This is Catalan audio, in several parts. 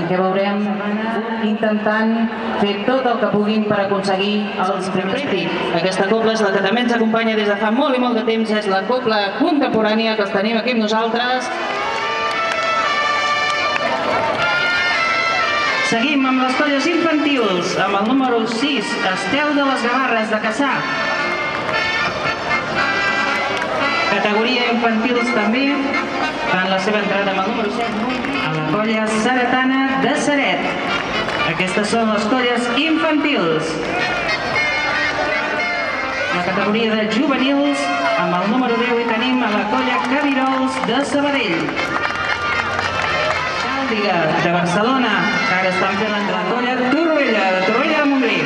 que veurem intentant fer tot el que puguin per aconseguir els primers premis. Aquesta cobla és la que també ens acompanya des de fa molt i molt de temps, és la cobla contemporània que els tenim aquí amb nosaltres. Seguim amb les colles infantils, amb el número 6, Estel de les Gavarres, de Cassà. Categoria infantils també, fan la seva entrada amb el número 7, a la colla Saretana de Ceret. Aquestes són les colles infantils. La categoria de juvenils, amb el número 10 hi tenim a la colla Cabirols de Sabadell. Càldiga, de Barcelona, que ara estan fent la colla Torroella, de Torroella de Montgrí.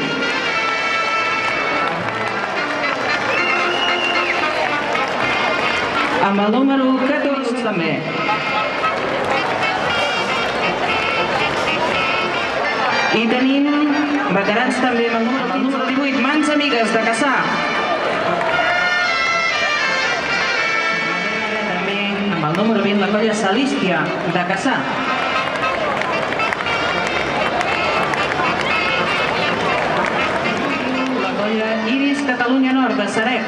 Amb el número 14 també. I tenim veterans també amb el número 18, Mans Amigues, de Cassà. També amb el número 20, la colla Salístia, de Cassà. La colla Iris Catalunya Nord, de Ceret.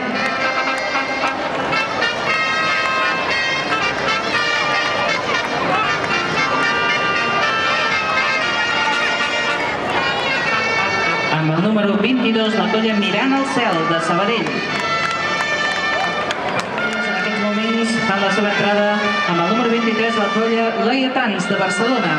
Amb el número 22, la colla Mirant al Cel, de Sabadell. En aquests moments fan la seva entrada amb el número 23, la colla Laietans, de Barcelona.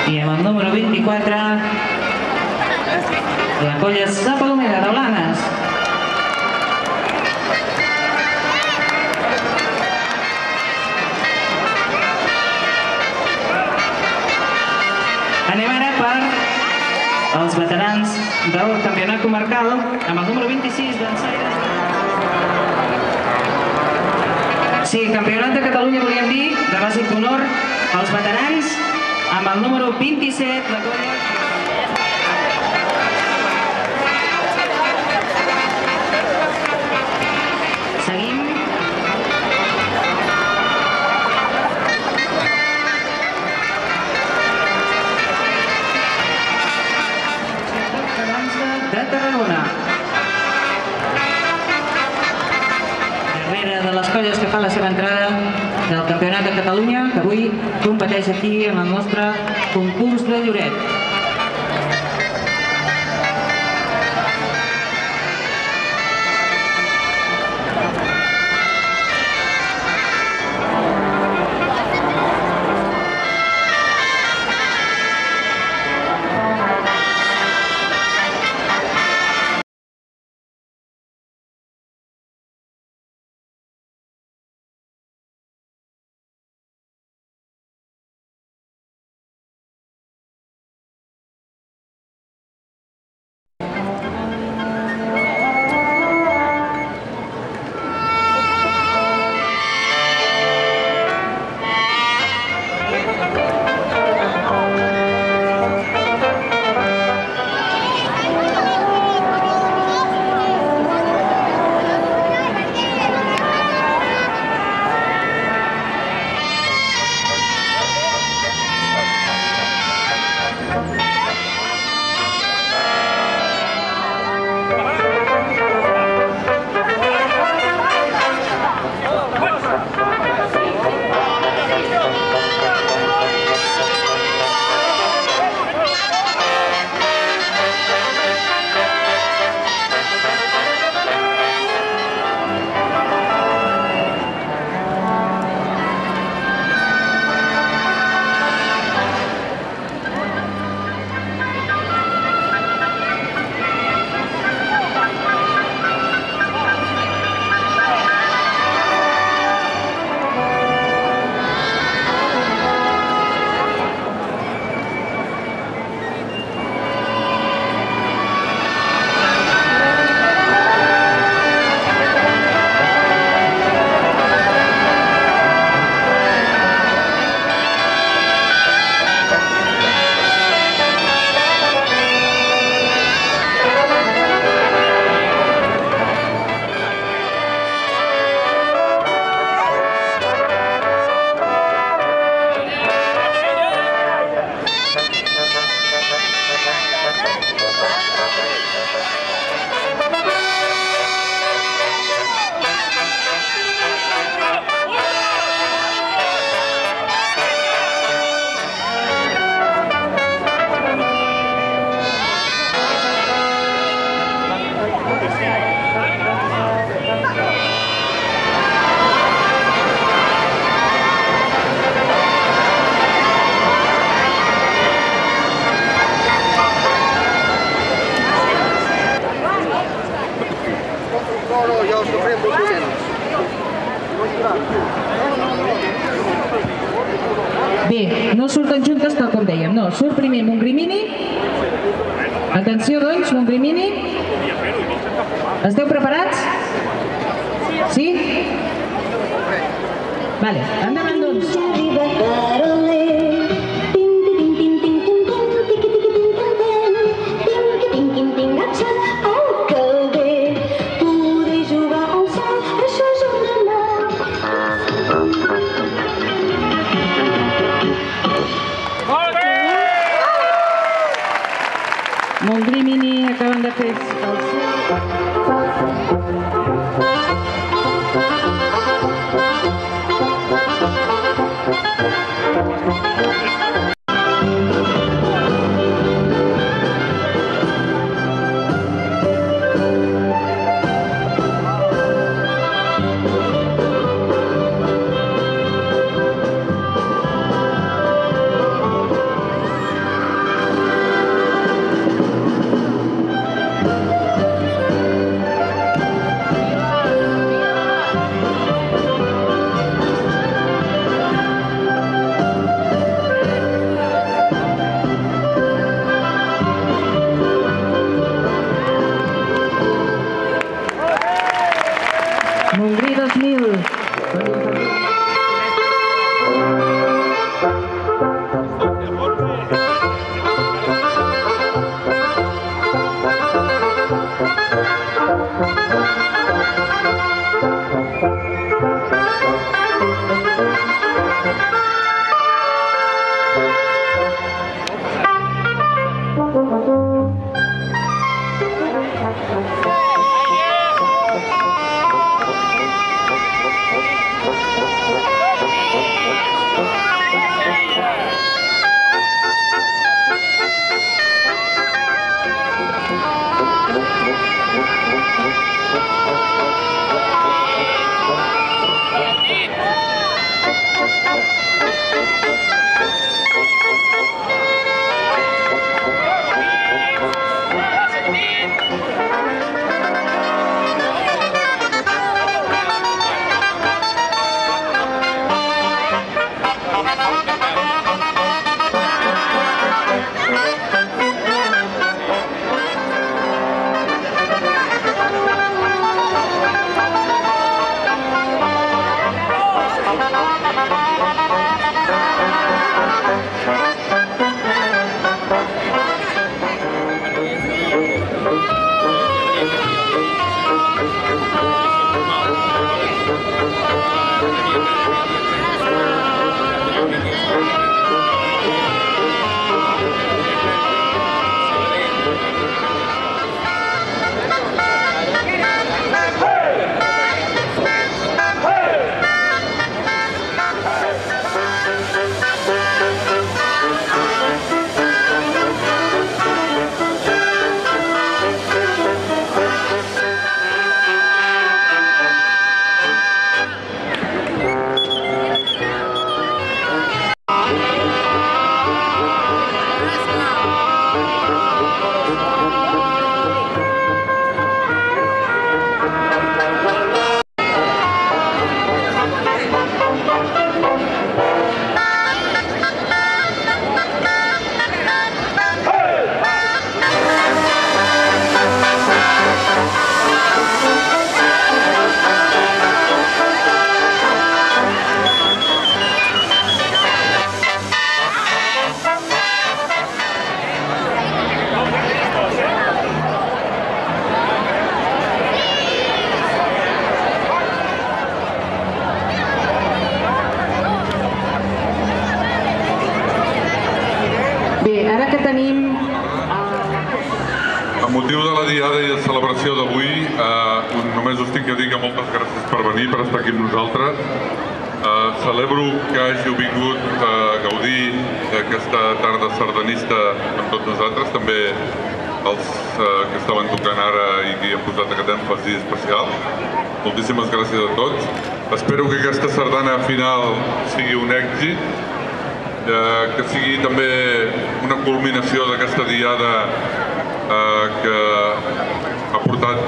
I amb el número 24, la colla Sa Palomera, de Blanes. Anem ara per els veterans del campionat comarcal amb el número 26 d'Ensaires. Sí, campionat de Catalunya volíem dir, de bàsic d'honor, els veterans amb el número 27, la colla... Seguim. De Tarragona. Darrere de les colles que fan la seva entrada del Campionat de Catalunya, que avui competeix aquí en el nostre concurs de Lloret. dèiem, no, surt primer Montgrimini. Atenció, doncs, Montgrimini. Esteu preparats? Sí? Vale, endavant, doncs. Montgrimini acaben de fer el Montgrí 2000. Amb motiu de la diada i la celebració d'avui, només us tinc a dir que moltes gràcies per venir, per estar aquí amb nosaltres. Celebro que hàgiu vingut a gaudir d'aquesta tarda sardanista amb tots nosaltres, també els que estaven tocant ara i que hi han posat aquest èmfasi especial. Moltíssimes gràcies a tots. Espero que aquesta sardana final sigui un èxit, que sigui també una culminació d'aquesta diada que ha portat,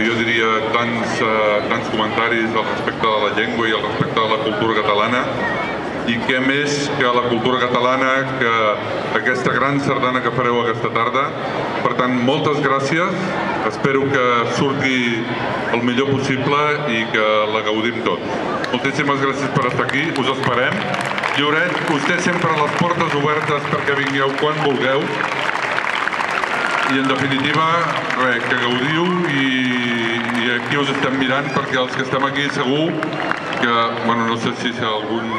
jo diria, tants comentaris al respecte de la llengua i al respecte de la cultura catalana. i què més que la cultura catalana, que aquesta gran sardana que fareu aquesta tarda. Per tant, moltes gràcies, espero que surti el millor possible i que la gaudim tots. Moltíssimes gràcies per estar aquí, us esperem. Lloret, us té sempre les portes obertes perquè vingueu quan vulgueu. I en definitiva, res, que gaudiu i aquí us estem mirant perquè els que estem aquí segur que, bueno, no sé si algun...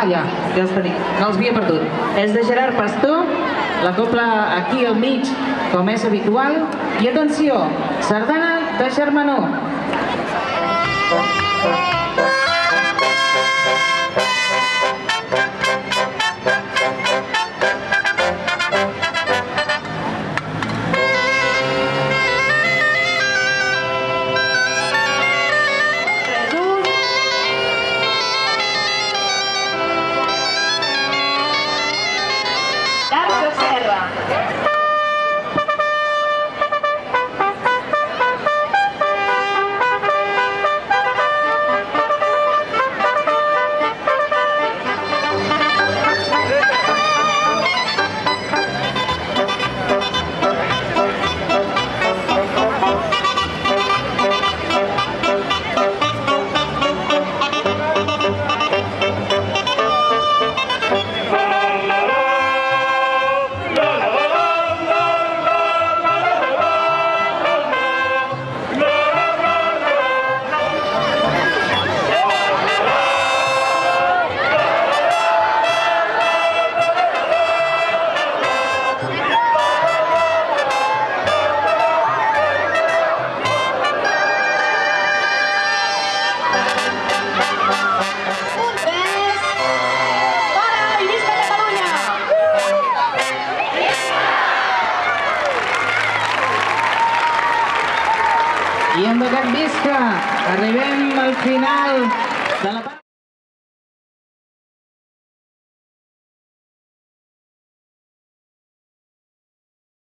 Ja els tenim, no els havia perdut. És de Gerard Pastor, la copla aquí al mig, com és habitual. I atenció, sardana de Germanó. I amb aquest visca arribem al final de la part...